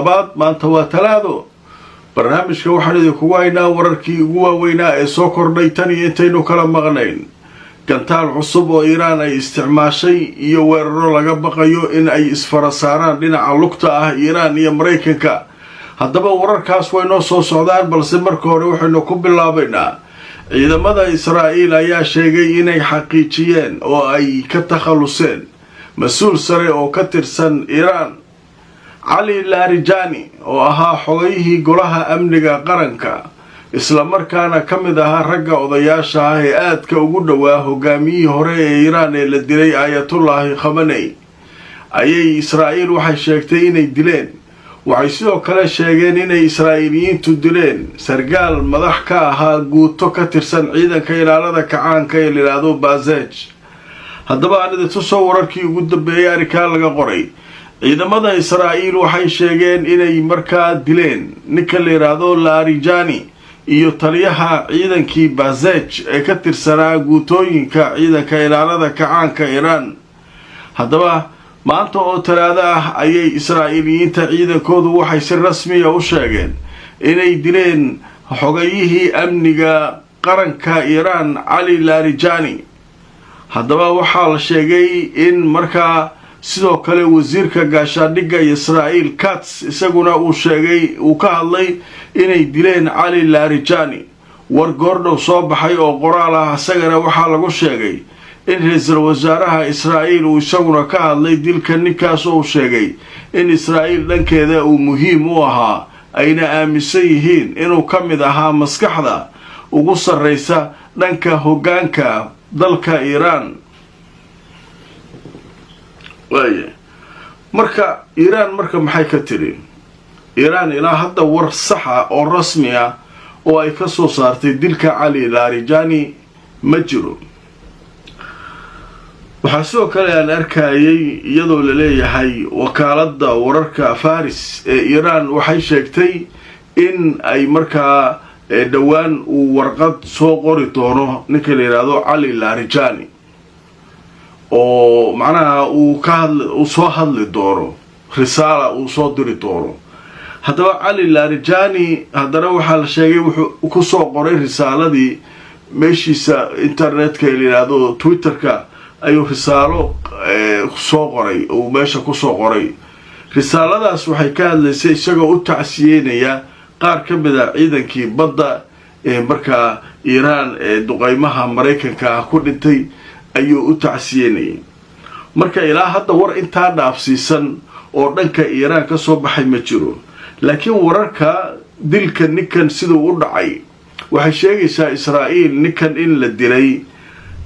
بعد ما أنت وثلاثة برنامج كوحدة كواينا وركي ووينا سكر نيتني إنتينو كلام مغنين كانتال عصب وإيران أي استعماشي يورو لقبقيو إن أي إسفرساران لنا علوكتا إيران يا مريكنكا هدبا ورركاس وينو سو سودان بلسمر كوري وحنو كوب اللابينا إذا مدى إسرائيل أيا شيغي إني حقيقيين أو أي كتخلصين مسؤول سري أو كترسن إيران علي لارجاني oo ahaa xogayihii golaha amniga qaranka isla markaana kamid ahaa ragga odayaasha ah ee aadka ugu dhawaa hogaamiyihii hore ee Iiraan ee la dilay Ayatollah Khamenei ayay Israa'iil waxay sheegtay inay dileen waxay sidoo kale sheegeen inay Israa'iiliyiintu dileen sargaal madax ka ahaa guuto ka tirsan ciidanka ilaalada kacaanka ee la yiraahdo Bazej haddaba aanada tusoo wararkii ugu dambeeyay arkaa laga qoray ciidamada Israa'iil waxay sheegeen inay markaa dileen ninka la yiraahdo Larijani iyo taliyaha ciidankii Bazej ee ka tirsanaa guutooyinka ciidanka ilaalada kacaanka Iiraan haddaba maanta oo talaada ah ayay Israa'iiliyiinta ciidankoodu waxay si rasmi ah u sheegeen inay dileen xogayihii amniga qaranka Iiraan Ali Larijani haddaba waxaa la sheegay in markaa sidoo kale wasiirka gaashaandhigga Israa'iil Katz isaguna uu sheegay uu ka hadlay inay dileen Ali Larijani war goordhow soo baxay oo qoraal ah asagana waxaa lagu sheegay in ra'iisul wasaaraha Israa'iil uu isaguna ka hadlay dilka ninkaas oo sheegay in Israa'iil dhankeeda uu muhiim u ahaa ayna aaminsan yihiin inuu ka mid ahaa maskaxda ugu sarreysa dhanka hoggaanka dalka Iiraan marka Iiraan marka maxay ka tiri Iiraan ilaa hadda war sax ah oo rasmi ah oo ay ka soo saartay dilka Ali Larijani ma jiro waxa soo kale aan arkayay iyadoo la leeyahay wakaaladda wararka Faris ee Iiraan waxay sheegtay in ay markaa dhawaan uu warqad soo qori doono ninka la yiraahdo Ali Larijani oo macnaha uu soo hadli doono risaala uu soo diri doono haddaba Ali Larijani haddana waxaa la sheegay wuxuu ku soo qoray risaaladii meeshiisa internetka ee la yiraahdo Twitterka ayuu risaalo soo qoray oo meesha ku soo qoray risaaladaas waxay ka hadlaysay isagoo u tacsiyeynaya qaar ka mid ah ciidankii badda ee markaa Iiraan ee duqeymaha Mareykanka ku dhintay ayuu u tacsiyeynayay marka ilaa hadda war intaa dhaafsiisan oo dhanka Iiraan ka soo baxay ma jiro laakiin wararka dilka ninkan sidoo u dhacay waxay sheegaysaa Israa'iil ninkan in la dilay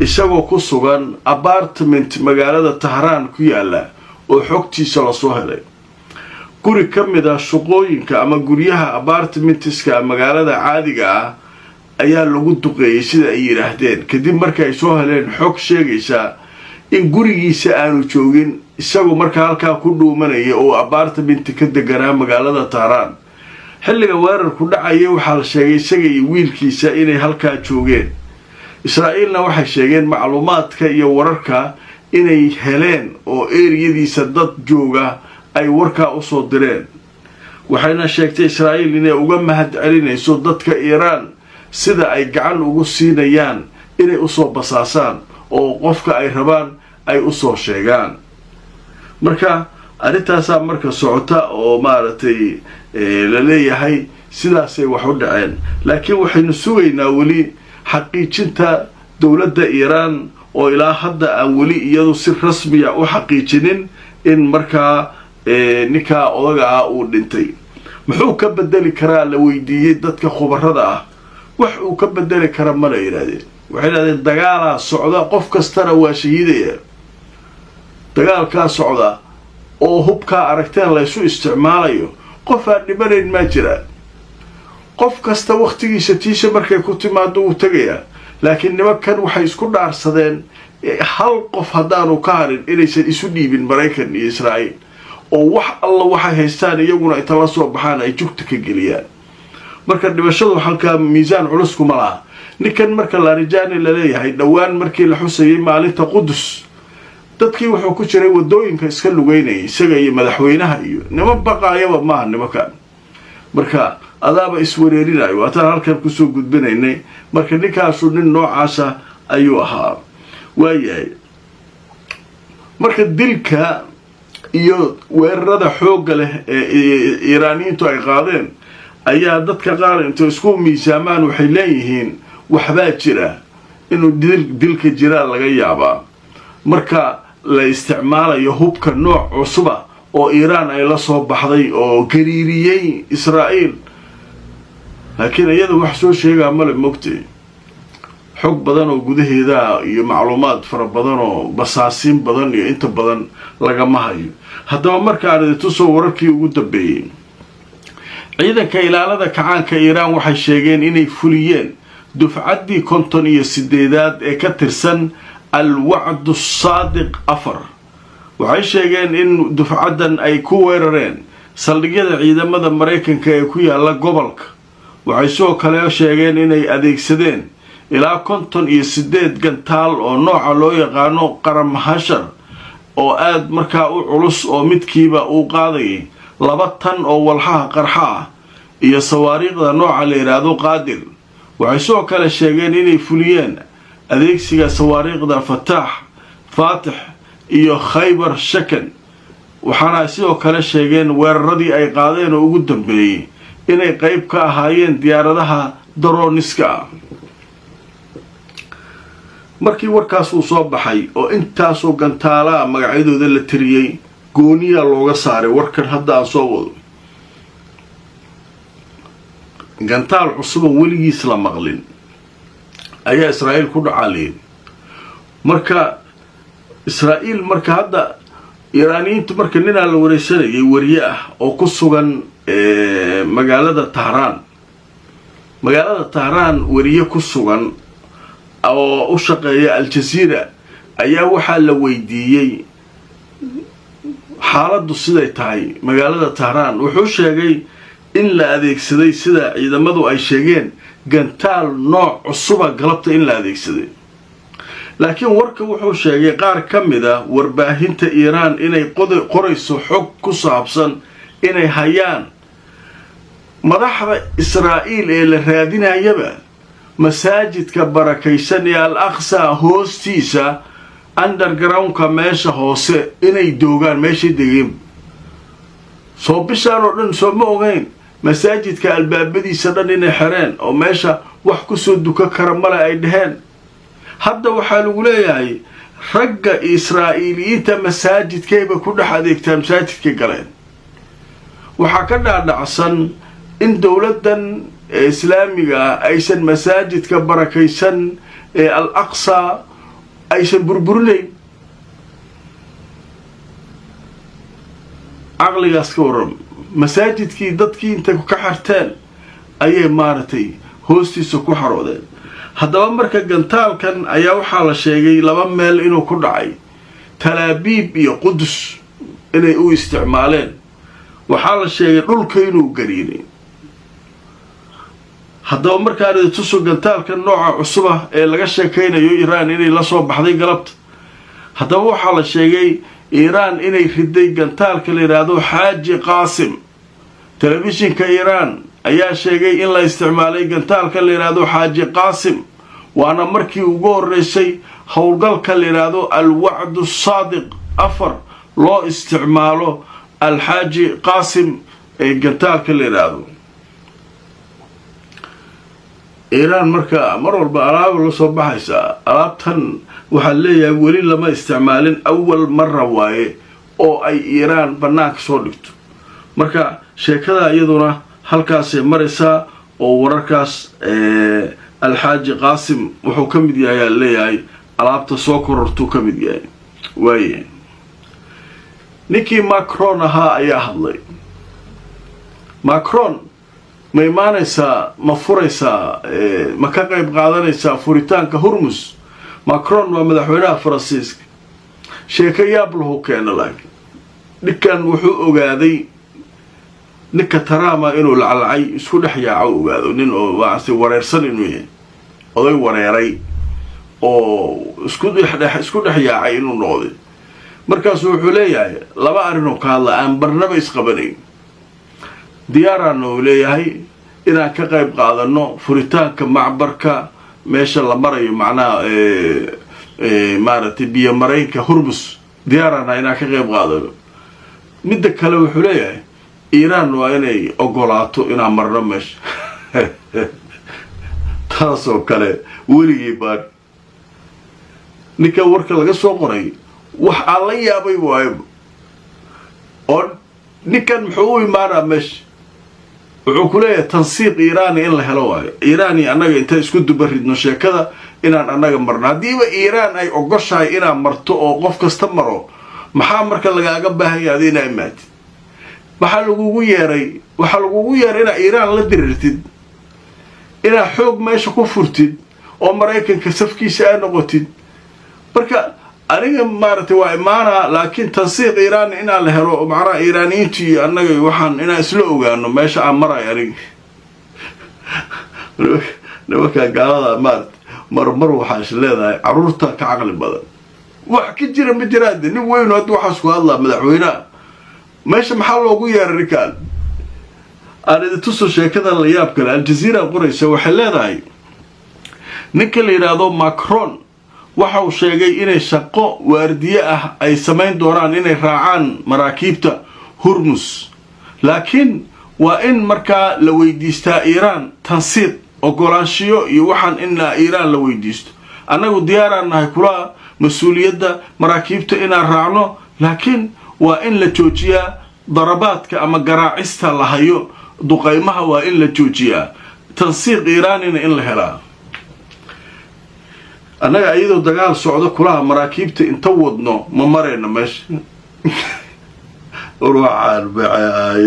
isagoo ku sugan apartment magaalada Tehran ku yaala oo xogtiisa la soo helay guri ka mid ah shaqooyinka ama guryaha apartmentska magaalada caadiga ah ayaa lagu duqeeyay sida ay yiraahdeen kadib markay ay soo heleen xog sheegaysa in gurigiisa aanu joogin isagoo markaa halkaa ku dhuumanaya oo apartment ka deganaa magaalada Tehran xilliga weerarku dhacay waxaa la sheegay isaga iyo wiilkiisa inay halkaa joogeen Israa'iilna waxay sheegeen macluumaadka iyo wararka inay heleen oo eeriyadiisa dad jooga ay warka u soo direen waxayna sheegtay Israa'iil inay uga mahad celinayso dadka Iiraan sida ay gacan ugu siinayaan inay u soo basaasaan oo qofka ay rabaan ay u soo sheegaan marka arintaas marka socota oo maartay la leeyahay sidaas ay wax u dhaceen laakiin waxaynu sugaynaa wali xaqiijinta dawladda Iiraan oo ilaa hadda aan wali iyadu si rasmi ah u xaqiijinin in markaa ninka odaga ah uu dhintay muxuu ka bedeli karaa la weydiiyay dadka khubarada ah wax uu ka bedeli kara ma la yiraahdeen waxay yiraahdeen dagaal socda qof kastana waa shahiidaya dagaalka socda oo hubka aragteen la isu isticmaalayo qof aan dhibanayn ma jira qof kasta waqtigiisa tiisa markay ku timaado uu tagaya laakiin nimankan waxay isku dhaarsadeen hal qof hadaanu ka harin inaysan isu dhiibin Mareykan iyo Israa'iil oo wax alla waxay haystaan iyaguna inta la soo baxaan ay jugta ka geliyaan marka dhibashadu halka miisaan culus kuma laha ninkan marka Larijani la leeyahay dhawaan markii la xusayay maalinta Qudus dadkii wuxuu ku jiray wadooyinka iska lugeynayay isaga iyo madaxweynaha iyo niman baqaayaba maaha nimankan marka adaaba iswareerinayo waataan halkan kusoo gudbinaynay marka ninkaasu nin noocaasa ayuu ahaa waayahay marka dilka iyo weerarada xoogga leh ee iiraaniyiintu ay qaadeen ayaa dadka qaar inta isku miisaamaan waxay leeyihiin waxbaa jira inuu dilka jiraa laga yaabaa marka la isticmaalayo hubka nooc cusuba oo iiraan ay la soo baxday oo gariiriyey israa'iil laakiin iyada wax soo sheegaa male mogtay xog badan oo gudaheeda iyo macluumaad fara badan oo basaasiin badan iyo inta badan lagama hayo haddaba markaan idintusoo wararkii ugu dambeeyey ciidanka ilaalada kacaanka iiraan waxay sheegeen inay fuliyeen dufcaddii 58aad ee ka tirsan alwacdu saadiq 4 waxay sheegeen in dufcaddan ay ku weerareen saldhigyada ciidamada maraykanka ee ku yaala gobolka waxay sidoo kale sheegeen inay adeegsadeen ilaa 58 gantaal oo nooca loo yaqaano qaramhashar oo aad markaa u culus oo midkiiba uu qaadayay 2 tan oo walxaha qarxa ah iyo sawaariikhda nooca la yiraahdo qaadir waxay sidoo kale sheegeen inay fuliyeen adeegsiga sawaariikhda faatix iyo khaybar shakan waxaana sidoo kale sheegeen weeraradii ay qaadeen oo ugu dambeeyay inay qayb ka ahaayeen diyaaradaha droniska markii warkaas uu soo baxay oo intaasoo gantaalaha magacyadooda la tiriyey gooniya looga saaray warkan hadda aan soo wado gantaal cusub oo weligiis la maqlin ayaa israa'iil ku dhacaaliyeen marka israa'iil marka hadda iiraaniyiintu marka ninaa la wareysanayay wariye ah oo ku sugan magaalada tahraan wariye ku sugan oo u shaqeeya al-jazeera ayaa waxaa la weydiiyey xaaladdu siday tahay magaalada tahraan wuxuu sheegay in la adeegsaday sida ciidamadu ay sheegeen gantaal nooc cusuba galabta in la adeegsaday laakiin warka wuxuu sheegay qaar ka mida warbaahinta iiraan inay qorayso xog ku saabsan inay hayaan madaxda israa'iil ee la raadinayaba masaajidka barakaysan ee al-aqsa hoostiisa undergroundka meesha hoose inay doogaan meeshay degeen soo bishaan oo dhan soo ma ogeyn masaajidka albaabadiisa dhan inay xireen oo meesha wax kusoo dukan kara male ay dhaheen hadda waxaa lagu leeyahay ragga israa'iiliyiinta masaajidkayba ku dhex adeegtaa masaajidkay galeen waxaa ka dhaadhacsan in dowladdan islaamiga aysan masaajidka barakaysan ee al-aqsa aysan burburinayn caqligaas ka waran masaajidkii dadkii intay ka xirteen ayay maaragtay hoostiisa ku xaroodeen haddaba marka gantaalkan ayaa waxaa la sheegay 2 meel inuu ku dhacay talaabiib iyo qudus inay u isticmaaleen waxaa la sheegay dhulka inuu gariinay haddaba markaan idintuso gantaalkan nooca cusuba ee laga sheekaynayo iiraan inay la soo baxday galabta haddaba waxaa la sheegay iiraan inay riday gantaalka la yidhaahdo xaaji qaasim telefishinka iiraan ayaa sheegay in la isticmaalay gantaalka la yidhaahdo xaaji qaasim waana markii ugu horreysay howlgalka la yidhaahdo alwacdu saadiq 4 loo isticmaalo alxaaji qaasim ee gantaalka la yidhaahdo iiraan marka mar walba alaaba la soo baxaysaa alaabtan waxaa leeyahay weli lama isticmaalin awal marra waaye oo ay iiraan bannaanka soo dhigto marka sheekada iyaduna halkaasay maraysaa oo wararkaas alxaaji qaasim wuxuu ka mid yahay ayaa leeyahay alaabta soo korortuu ka mid yahay waaye ninkii macron ahaa ayaa hadlay macron ma imaanaysaa ma furaysaa ma ka qayb qaadanaysaa furitaanka hormus macron waa madaxweynaha faransiiska sheeko yaab lahu keena laakiin ninkan wuxuu ogaaday ninka taraama inuu lacalacay isku dhex yaaco ogaado nin oo waase wareersan inuu yahay oday wareeray oo isku dhex yaacay inuu noqday markaas wuxuu leeyahay laba arrin oo ka hadla aan barnaba isqabanayn diyaaraan oo leeyahay inaan ka qayb qaadano furitaanka macbarka meesha la marayo macnaha maaragtay biyo mareenka Hormuz diyaaraan inaan ka qayb qaadano midda kale wuxuu leeyahay Iran waa inay ogolaato inaan marno meesha taasoo kale weligii baan ninka warka laga soo qoray wax aan la yaabay waayo oo ninkan muxuu u imaanaa meesha wuxuu ku leeyahay tansiiq Iran in la helo waayo Iran anaga inta isku dubaridno sheekada inaan anaga marno hadiiba Iran ay ogoshahay inaan marto oo qof kasta maro maxaa marka lagaaga baahan yahay inay imaatid waxa lagugu yeeray ina Iran la dirirtid ina xoog meesha ku furtid oo Mareykanka safkiisa ay noqotid marka aniga maartay waa imaana laakiin tansiiq Iran ina la helo macna Iraniyiinti anaga waxaan ina isla ogaano meesha aan maray aniga nimanka gaalada mar waxa isleedahay caruurta ka aqli badan wax ka jira ma jiraad nin weyn oo waxa isku hadla madaxweynaha meesha maxaa loogu yeeray ninkan aan tuso sheekada la yaab kale Al Jazeera qoraysa waxay leedahay ninka la yiraahdo Macron waxa uu sheegay inay shaqo waardiye ah ay sameyn doonaan inay raacaan maraakiibta Hormuz laakiin waa in marka la weydiistaa Iran tansiiq ogolaanshiyo iyo waxaan in Iran la weydiisto anagu diyaaraan nahay kula mas'uuliyadda maraakiibta inaan raacno laakiin waa in la joojiyaa darabaadka ama garaacista la hayo duqaymaha waa in la joojiyaa tansiiq Iran in la helaa anaga ayadoo dagaal socdo kulaha maraakiibta inta wadno ma mareyna meesha ruuxaan bacay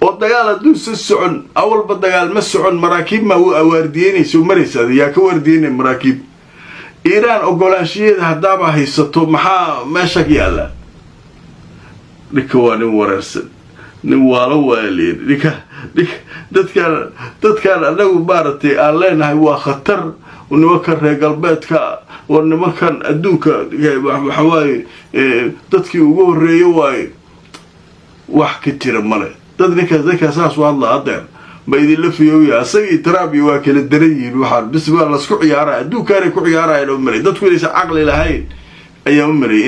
oo dagaal aduu socon awalba dagaal ma socon maraakiib ma uu awaardiyeynayso maraysa yaa ka waardiyeynay maraakiib Iran ogolaanshiyeeda hadaba haysato maxaa meesha yaala dhikawani wararsan nin wala waalid dadkan anagu baartay aan leenahay waa khatar ونمكن رجال بيتك ونمكن أدوك حواي تدكي وجوه الريواي وحكي ترى ماله تدرك ذاك أساس والله أدم بيد اللي فيه ويا سوي ترابي واكل الدري وحال بس بالله سكوع يارا أدوك كاري كوع يارا يا أمري تدخل ليس عقل لهاي أي أمري